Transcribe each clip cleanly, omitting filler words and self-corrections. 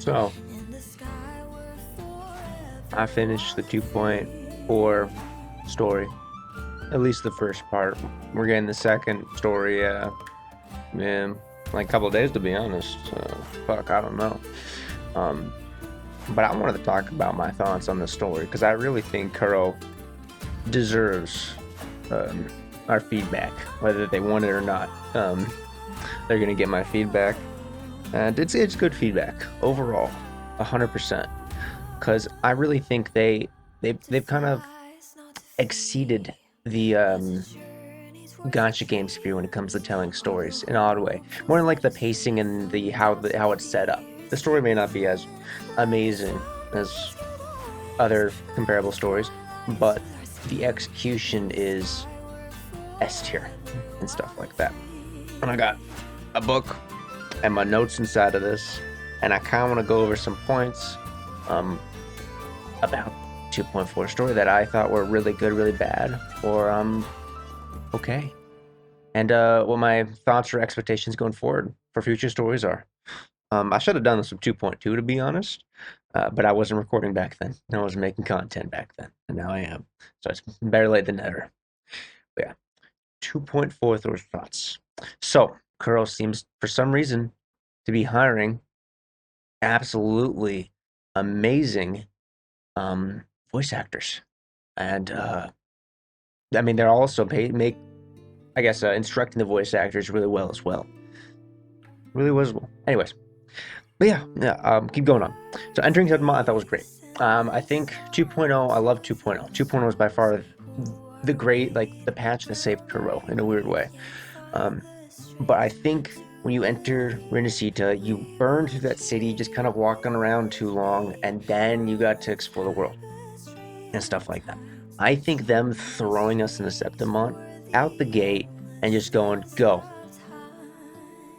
So I finished the 2.4 story, at least the first part. We're getting the second story, man, like a couple of days to be honest. Fuck, I don't know. Um, but I wanted to talk about my thoughts on the story because I really think Kuro deserves um, our feedback, whether they want it or not. They're gonna get my feedback, and it's good feedback overall, 100%. Because I really think they've kind of exceeded the gotcha game sphere when it comes to telling stories in an odd way. More than like the pacing and how it's set up. The story may not be as amazing as other comparable stories, but the execution is S tier and stuff like that. And I got a book and my notes inside of this, and I kind of want to go over some points about 2.4 story that I thought were really good, really bad, or okay. And what my thoughts or expectations going forward for future stories are. I should have done this with 2.2 to be honest, but I wasn't recording back then. I wasn't making content back then, and now I am. So it's better late than never. But yeah, 2.4 those thoughts. So Kuro seems, for some reason, to be hiring absolutely amazing voice actors, and I mean they're also make I guess instructing the voice actors really well as well. Really was well. Anyways, but yeah. Keep going on. So entering Septima, I thought was great. I think 2.0. I love 2.0. 2.0 is by far the great, like the patch that saved Kuro in a weird way. But I think when you enter Renacita, you burn through that city, just kind of walking around too long, and then you got to explore the world and stuff like that. I think them throwing us in the Septimont out the gate and just going, go.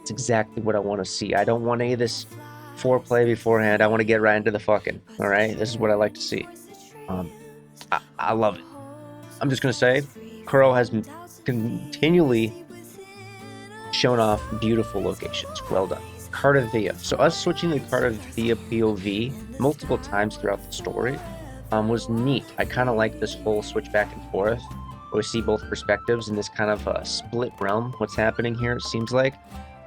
It's exactly what I want to see. I don't want any of this foreplay beforehand. I want to get right into the fucking. All right, this is what I like to see. I love it. I'm just gonna say, Kuro has continually shown off beautiful locations. Well done. Cardathea. So us switching the Cardathea POV multiple times throughout the story was neat. I kind of like this whole switch back and forth where we see both perspectives in this kind of split realm. What's happening here, it seems like.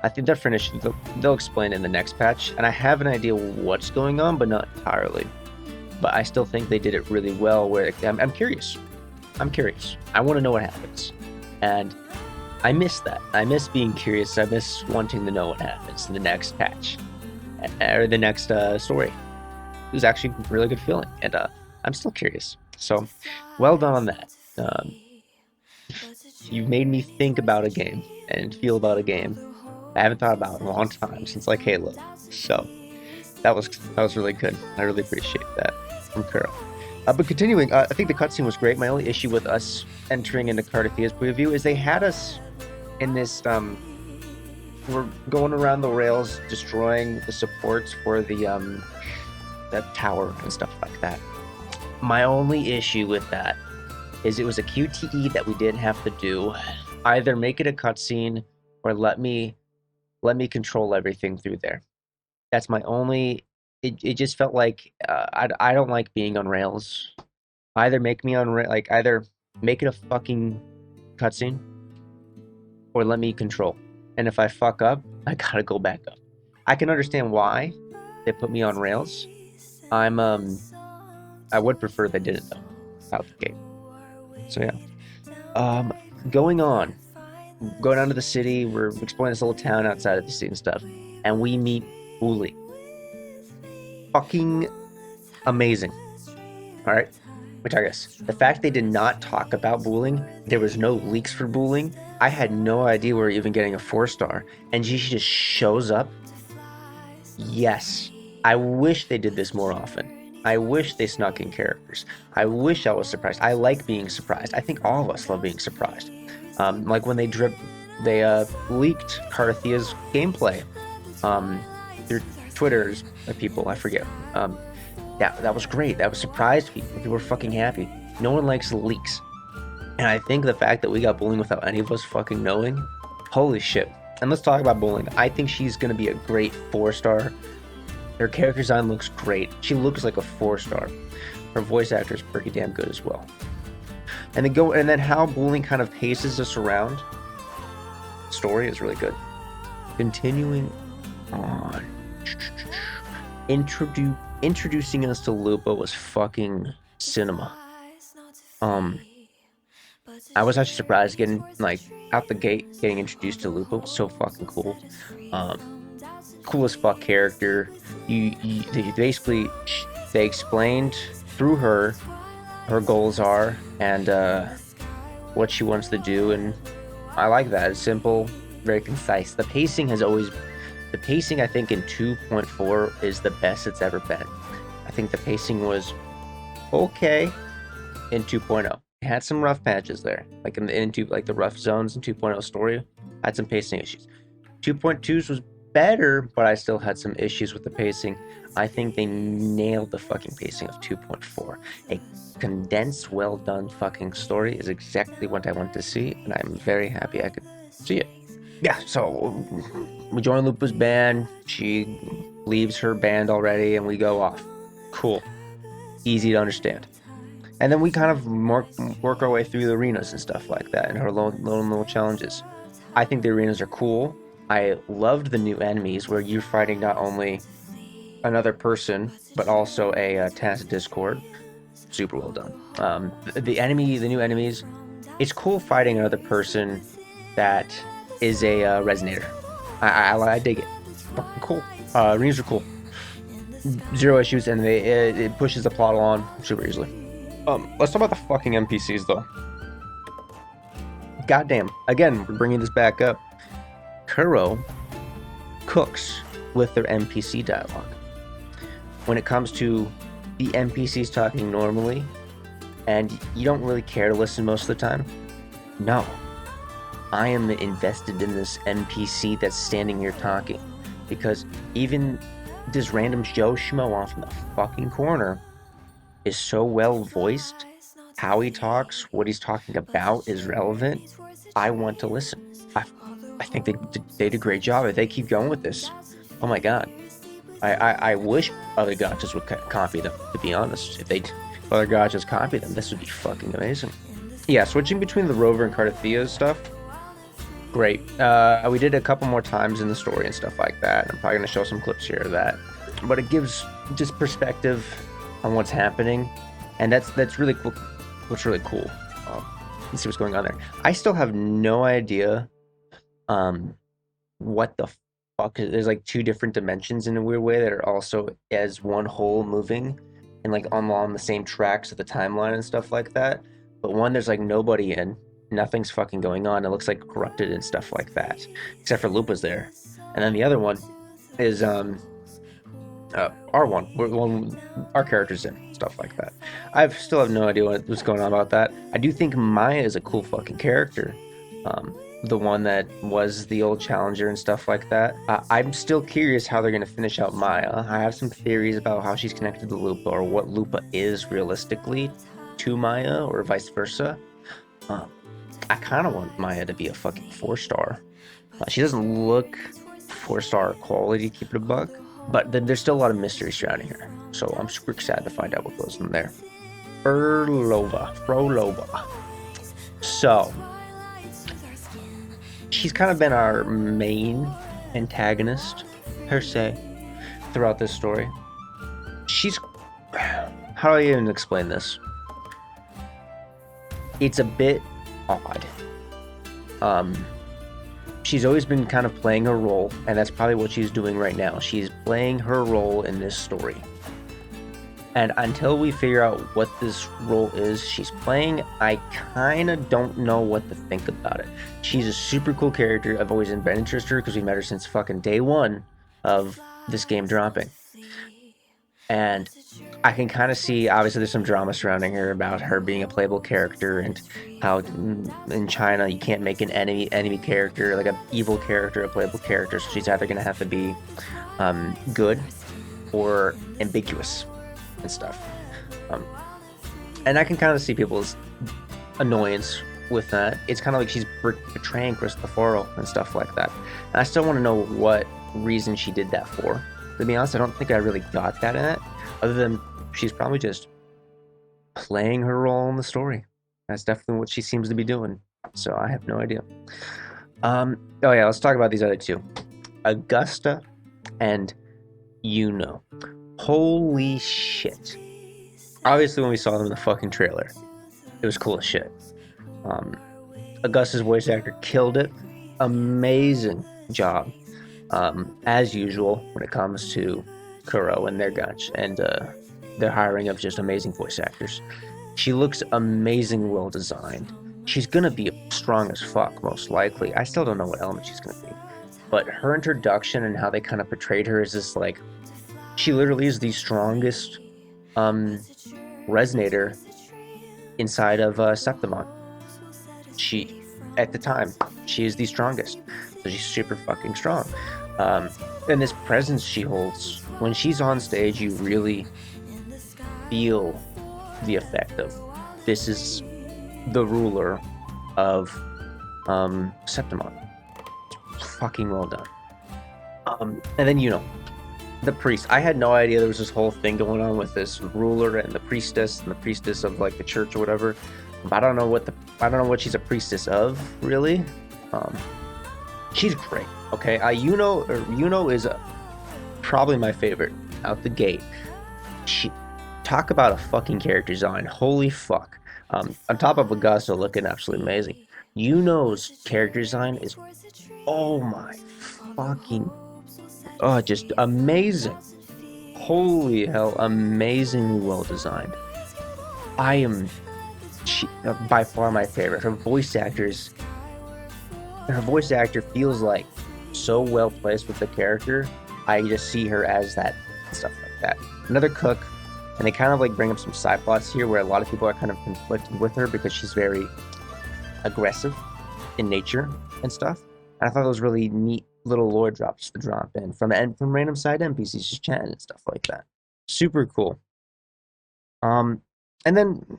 I think they're finished. They'll explain in the next patch, and I have an idea what's going on, but not entirely. But I still think they did it really well. Where I'm curious. I'm curious. I want to know what happens, and I miss that. I miss being curious. I miss wanting to know what happens in the next patch or the next story. It was actually a really good feeling, and I'm still curious. So, well done on that. You've made me think about a game and feel about a game I haven't thought about in a long time, since like Halo. So that was really good. I really appreciate that from Kuro. But continuing, I think the cutscene was great. My only issue with us entering into Cardathea's point of view is they had us in this. We're going around the rails, destroying the supports for the tower and stuff like that. My only issue with that is it was a QTE that we didn't have to do. Either make it a cutscene or let me control everything through there. That's my only. It just felt like I don't like being on rails. Either make me on either make it a fucking cutscene or let me control. And if I fuck up, I gotta go back up. I can understand why they put me on rails. I would prefer they didn't though, out the gate. So yeah. Going on. Go down to the city. We're exploring this little town outside of the city and stuff, and we meet Uli. Fucking amazing. All right, which I guess the fact they did not talk about bullying, there was no leaks for bullying. I had no idea we were even getting a 4-star, and she just shows up. Yes, I wish they did this more often. I wish they snuck in characters. I wish I was surprised. I like being surprised. I think all of us love being surprised. Like when they leaked Cardathea's gameplay through Twitter's people, I forget. Yeah, that was great. That was surprised people. People were fucking happy. No one likes leaks. And I think the fact that we got bullying without any of us fucking knowing, holy shit. And let's talk about bullying. I think she's going to be a great 4-star Her character design looks great. She looks like a 4-star. Her voice actor is pretty damn good as well. And then how Bowling kind of paces us around. The story is really good. Continuing on. Introducing us to Lupa was fucking cinema. I was actually surprised getting like out the gate getting introduced to Lupa was so fucking cool. Cool as fuck character. They basically they explained through her goals are and what she wants to do, and I like that. It's simple, very concise. The pacing I think in 2.4 is the best it's ever been. I think the pacing was okay in 2.0. It had some rough patches there, like like the rough zones in 2.0 story had some pacing issues. 2.2's was better, but I still had some issues with the pacing. I think they nailed the fucking pacing of 2.4. A condensed, well done fucking story is exactly what I want to see, and I'm very happy I could see it. Yeah, so we join Lupa's band. She leaves her band already, and we go off. Cool. Easy to understand. And then we kind of work our way through the arenas and stuff like that, and her little challenges. I think the arenas are cool. I loved the new enemies where you're fighting not only another person, but also a task Discord. Super well done. The new enemies, it's cool fighting another person that is a resonator. I dig it. Fucking cool. Arenas are cool. Zero issues, and it pushes the plot along super easily. Let's talk about the fucking NPCs though. Goddamn. Again, we're bringing this back up. Kuro cooks with their NPC dialogue. When it comes to the NPCs talking normally, and you don't really care to listen most of the time, no. I am invested in this NPC that's standing here talking, because even this random Joe Schmo off in the fucking corner is so well voiced. How he talks, what he's talking about is relevant. I want to listen. I think they did a great job. If they keep going with this, oh my god. I wish other gotchas would copy them, to be honest. If other gotchas copy them, this would be fucking amazing. Yeah, switching between the Rover and Cardathea stuff, great. We did it a couple more times in the story and stuff like that. I'm probably going to show some clips here of that. But it gives just perspective on what's happening, and that's really cool. What's really cool. Let's see what's going on there. I still have no idea what the fuck. There's like two different dimensions in a weird way that are also as one whole moving and like on the same tracks of the timeline and stuff like that. But one, there's like nobody in, nothing's fucking going on. It looks like corrupted and stuff like that, except for Lupa's there. And then the other one is R1, our character's in, stuff like that. I still have no idea what's going on about that. I do think Maya is a cool fucking character. The one that was the old challenger and stuff like that. I'm still curious how they're going to finish out Maya. I have some theories about how she's connected to Lupa, or what Lupa is realistically to Maya, or vice versa. I kind of want Maya to be a fucking 4-star. She doesn't look 4-star quality, to keep it a buck, but there's still a lot of mystery surrounding her. So I'm super excited to find out what goes in there. Frolova. So she's kind of been our main antagonist, per se, throughout this story. How do I even explain this? It's a bit odd. She's always been kind of playing her role, and that's probably what she's doing right now. She's playing her role in this story. And until we figure out what this role is she's playing, I kind of don't know what to think about it. She's a super cool character. I've always been interested in her because we met her since fucking day one of this game dropping. And I can kind of see, obviously there's some drama surrounding her about her being a playable character, and how in China you can't make an enemy character, like an evil character, a playable character. So she's either going to have to be good or ambiguous and stuff. And I can kind of see people's annoyance with that. It's kind of like she's betraying Cristoforo and stuff like that. And I still want to know what reason she did that for. To be honest, I don't think I really got that in it, other than she's probably just playing her role in the story. That's definitely what she seems to be doing. So I have no idea. Oh yeah, let's talk about these other two, Augusta and Yuno. Holy shit! Obviously, when we saw them in the fucking trailer, it was cool as shit. Um, Augusta's voice actor killed it. Amazing job, as usual when it comes to Kuro and their gunch and their hiring of just amazing voice actors. She looks amazing, well designed. She's gonna be strong as fuck, most likely. I still don't know what element she's gonna be, but her introduction and how they kind of portrayed her is this like she literally is the strongest um resonator inside of Septimon. She, at the time, she is the strongest. So she's super fucking strong. And this presence she holds, when she's on stage, you really feel the effect of this is the ruler of Septimon. Fucking well done. And then, the priest. I had no idea there was this whole thing going on with this ruler and the priestess of like the church or whatever. I don't know what she's a priestess of, really. She's great. Okay, Yuno is probably my favorite out the gate. She talk about a fucking character design. Holy fuck. On top of Augusta looking absolutely amazing. Yuno's character design is, oh my fucking, just amazing. Holy hell, amazingly well designed. She, by far my favorite. Her voice actor feels like so well placed with the character. I just see her as that, stuff like that. Another cook, and they kind of like bring up some side plots here where a lot of people are kind of conflicted with her because she's very aggressive in nature and stuff. And I thought those really neat little lore drops to drop in from random side NPCs just chatting and stuff like that. Super cool. And then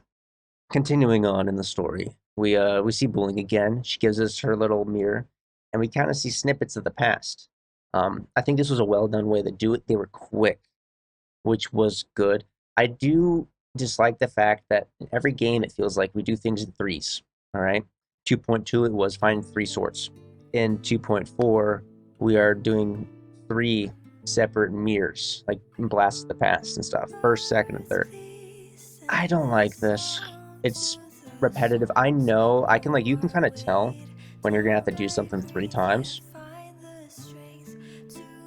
continuing on in the story, we see Bowling again. She gives us her little mirror, and we kind of see snippets of the past. I think this was a well done way to do it. They were quick, which was good. I do dislike the fact that in every game it feels like we do things in threes. All right, 2.2 it was find 3 swords. In 2.4 we are doing 3 separate mirrors, like Blast of the Past and stuff. First, second, and third. I don't like this. It's repetitive. I know I can you can kind of tell when you're gonna have to do something 3 times.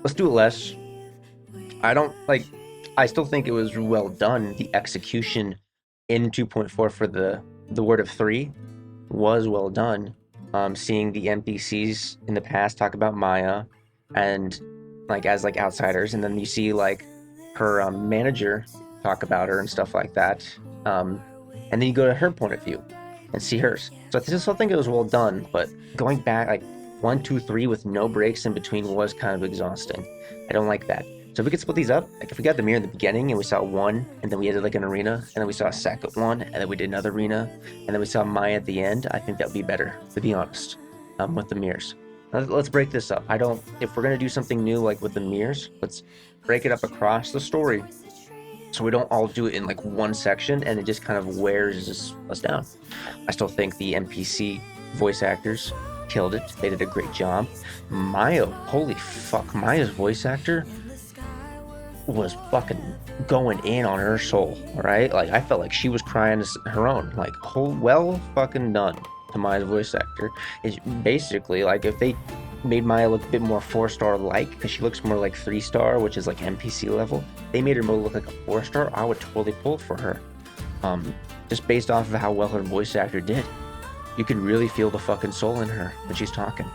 Let's do it less. I still think it was well done. The execution in 2.4 for the word of 3 was well done. Seeing the NPCs in the past talk about Maya and as outsiders, and then you see her manager talk about her and stuff like that. And then you go to her point of view and see hers. So I still think it was well done, but going back 1, 2, 3 with no breaks in between was kind of exhausting. I don't like that. So if we could split these up, if we got the mirror in the beginning and we saw one, and then we did an arena, and then we saw a second one, and then we did another arena, and then we saw Maya at the end, I think that would be better, to be honest, with the mirrors. Let's break this up. If we're gonna do something new with the mirrors, let's break it up across the story, so we don't all do it in one section, and it just kind of wears us down. I still think the NPC voice actors killed it. They did a great job. Maya, holy fuck, Maya's voice actor was fucking going in on her soul, right? I felt like she was crying her own. Well fucking done to Maya's voice actor. Is basically if they made Maya look a bit more 4-star because she looks more 3-star, which is NPC level. They made her more look like a 4-star. I would totally pull for her. Just based off of how well her voice actor did. You could really feel the fucking soul in her when she's talking.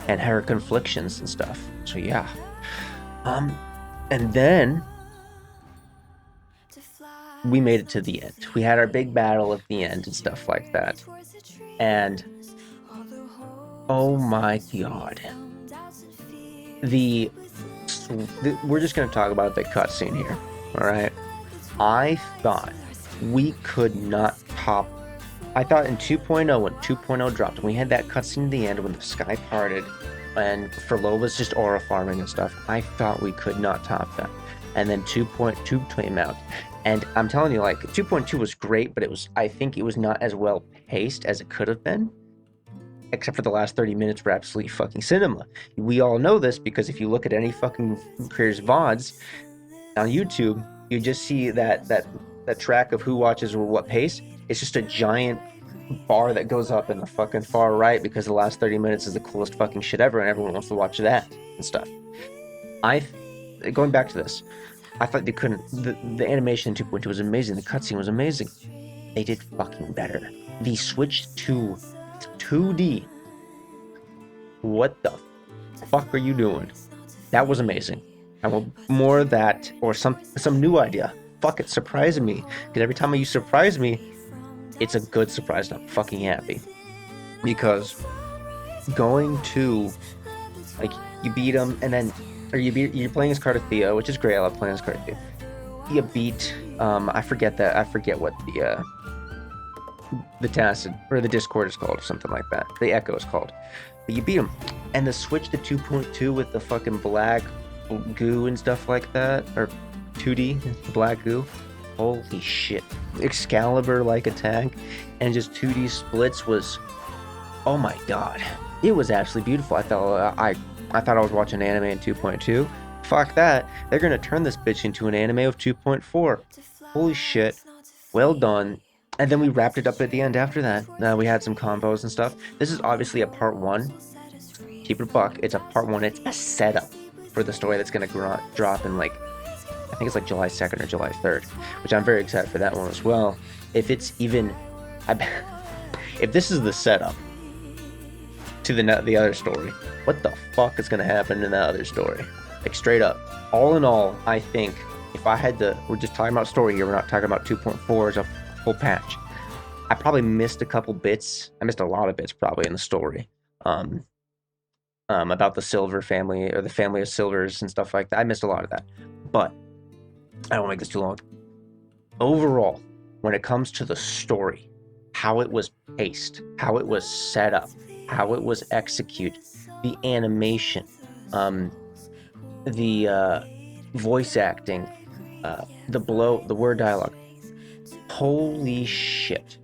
And her conflictions and stuff. So yeah. And then we made it to the end. We had our big battle at the end and stuff like that. And oh my god. We're just going to talk about the cutscene here. Alright? I thought we could not top. I thought in 2.0, when 2.0 dropped, and we had that cutscene at the end when the sky parted and for Loba's just aura farming and stuff. I thought we could not top that. And then 2.2 came out. And I'm telling you, like, 2.2 was great, but I think it was not as well paced as it could have been. Except for the last 30 minutes were absolutely fucking cinema. We all know this because if you look at any fucking creators' VODs on YouTube, you just see that track of who watches or what pace. It's just a giant bar that goes up in the fucking far right because the last 30 minutes is the coolest fucking shit ever and everyone wants to watch that and stuff. Going back to this, I thought they couldn't. The animation in 2.2 was amazing. The cutscene was amazing. They did fucking better. They switched to 2D. What the fuck are you doing? That was amazing. I want more of that or some new idea. Fuck it, surprising me. Because every time you surprise me, it's a good surprise and I'm fucking happy. Because going to, like, you beat him and then, or you're playing as Cardathea, which is great. I love playing as Cardathea. You beat, I forget what the Tacit or the Discord is called or something like that. The Echo is called. But you beat him. And the switch to 2.2 with the fucking black goo and stuff like that, or 2D black goo. Holy shit. Excalibur-like attack and just 2D splits was, oh my god. It was absolutely beautiful. I thought I was watching anime in 2.2. Fuck that. They're gonna turn this bitch into an anime of 2.4. Holy shit. Well done. And then we wrapped it up at the end after that. We had some combos and stuff. This is obviously a part 1. Keep it a buck. It's a part 1. It's a setup for the story that's gonna drop in, like, I think it's like July 2nd or July 3rd, which I'm very excited for that one as well. If it's even, if this is the setup to the other story, what the fuck is gonna happen in that other story? Like, straight up. All in all, I think if I had to, we're just talking about story here. We're not talking about 2.4 as a full patch. I probably missed a couple bits. I missed a lot of bits probably in the story. About the Silver family or the family of Silvers and stuff like that. I missed a lot of that, but I don't want to make this too long. Overall, when it comes to the story, how it was paced, how it was set up, how it was executed, the animation, the voice acting, the word dialogue. Holy shit.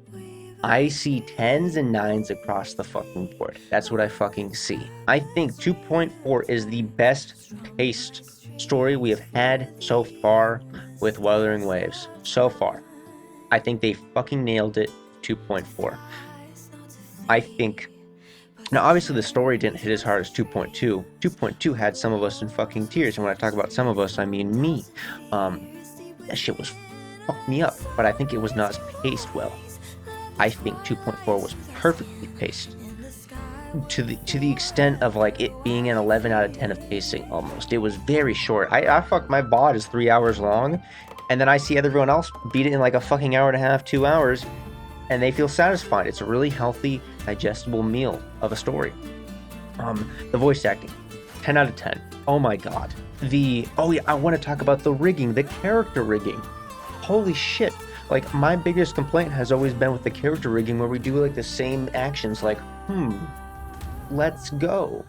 I see 10s and 9s across the fucking board. That's what I fucking see. I think 2.4 is the best paced story we have had so far with Wuthering Waves. So far. I think they fucking nailed it. 2.4. I think... Now, obviously, the story didn't hit as hard as 2.2. 2.2 had some of us in fucking tears. And when I talk about some of us, I mean me. That shit was fucked me up. But I think it was not paced well. I think 2.4 was perfectly paced to the extent of, like, it being an 11 out of 10 of pacing almost. It was very short. I fuck, my VOD is 3 hours long, and then I see everyone else beat it in like a fucking hour and a half, 2 hours, and they feel satisfied. It's a really healthy, digestible meal of a story. The voice acting, 10 out of 10. Oh my god. Oh yeah, I want to talk about the rigging, the character rigging. Holy shit. Like, my biggest complaint has always been with the character rigging where we do, like, the same actions, like, let's go,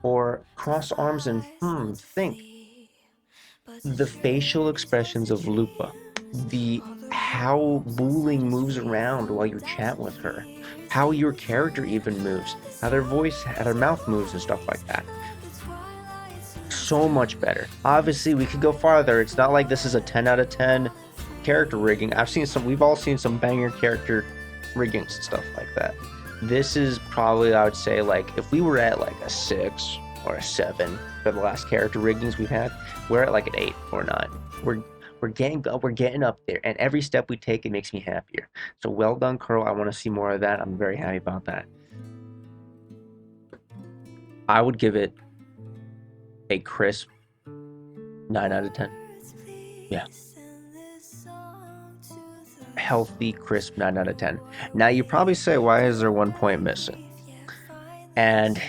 or cross arms and, think. The facial expressions of Lupa, how Booling moves around while you chat with her, how your character even moves, how their mouth moves and stuff like that. So much better. Obviously, we could go farther. It's not like this is a 10 out of 10 character rigging. We've all seen some banger character riggings and stuff like that. This is probably, I would say, like, if we were at like a 6 or a 7 for the last character riggings we've had, we're at like an 8 or 9. We're getting up there, and every step we take, it makes me happier. So well done, Kuro. I want to see more of that. I'm very happy about that. I would give it a crisp 9 out of 10. Yeah. Healthy, crisp 9 out of 10. Now, you probably say, why is there 1 point missing? And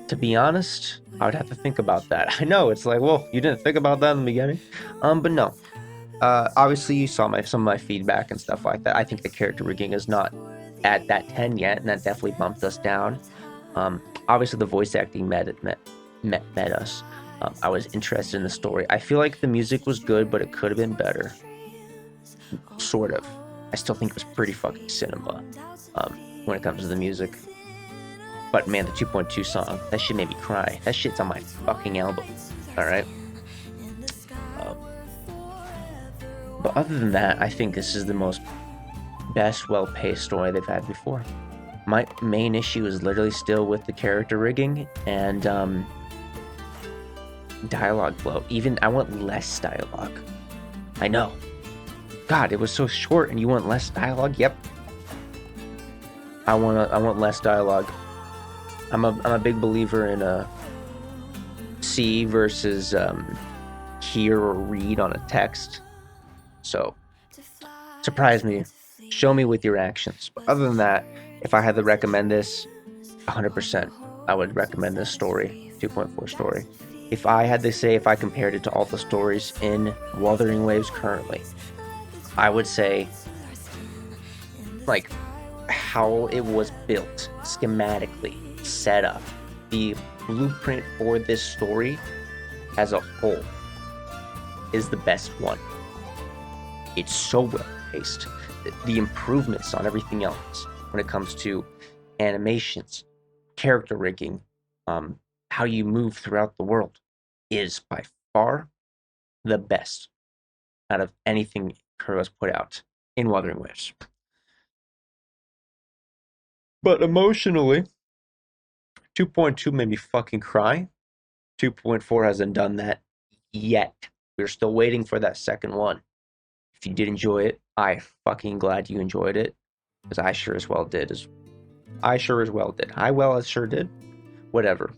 to be honest, I would have to think about that. I know, it's like, well, you didn't think about that in the beginning. But no. Obviously, you saw some of my feedback and stuff like that. I think the character rigging is not at that 10 yet, and that definitely bumped us down. Obviously, the voice acting met us. I was interested in the story. I feel like the music was good, but it could have been better. Sort of. I still think it was pretty fucking cinema when it comes to the music. But man, the 2.2 song, that shit made me cry. That shit's on my fucking album. Alright? Um, but other than that, I think this is the best well-paced story they've had before. My main issue is literally still with the character rigging and dialogue flow. Even I want less dialogue. I know. God, it was so short and you want less dialogue? Yep. I want less dialogue. I'm a big believer in see versus hear or read on a text. So surprise me. Show me with your actions. But other than that, if I had to recommend this, 100%, I would recommend this story, 2.4 story. If I had to say, if I compared it to all the stories in Wuthering Waves currently, I would say, like, how it was built, schematically, set up, the blueprint for this story as a whole is the best one. It's so well paced. The improvements on everything else when it comes to animations, character rigging, how you move throughout the world is by far the best out of anything Kuro has put out in Wuthering Waves. But emotionally, 2.2 made me fucking cry. 2.4 hasn't done that yet. We're still waiting for that second one. If you did enjoy it, I fucking glad you enjoyed it, because I sure as well did. I sure as well did. Whatever.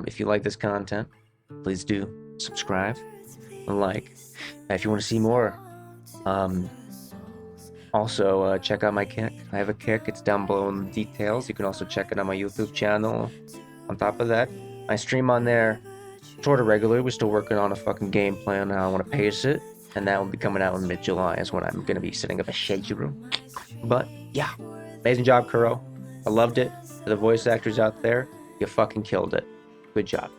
If you like this content, please do subscribe and like. If you want to see more, also check out my kick. I have a kick. It's down below in the details. You can also check it on my YouTube channel. On top of that, I stream on there sort of regularly. We're still working on a fucking game plan how I want to pace it, and that will be coming out in mid-July is when I'm going to be setting up a schedule. But yeah, amazing job, Kuro. I loved it. For the voice actors out there, you fucking killed it. Good job.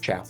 Ciao.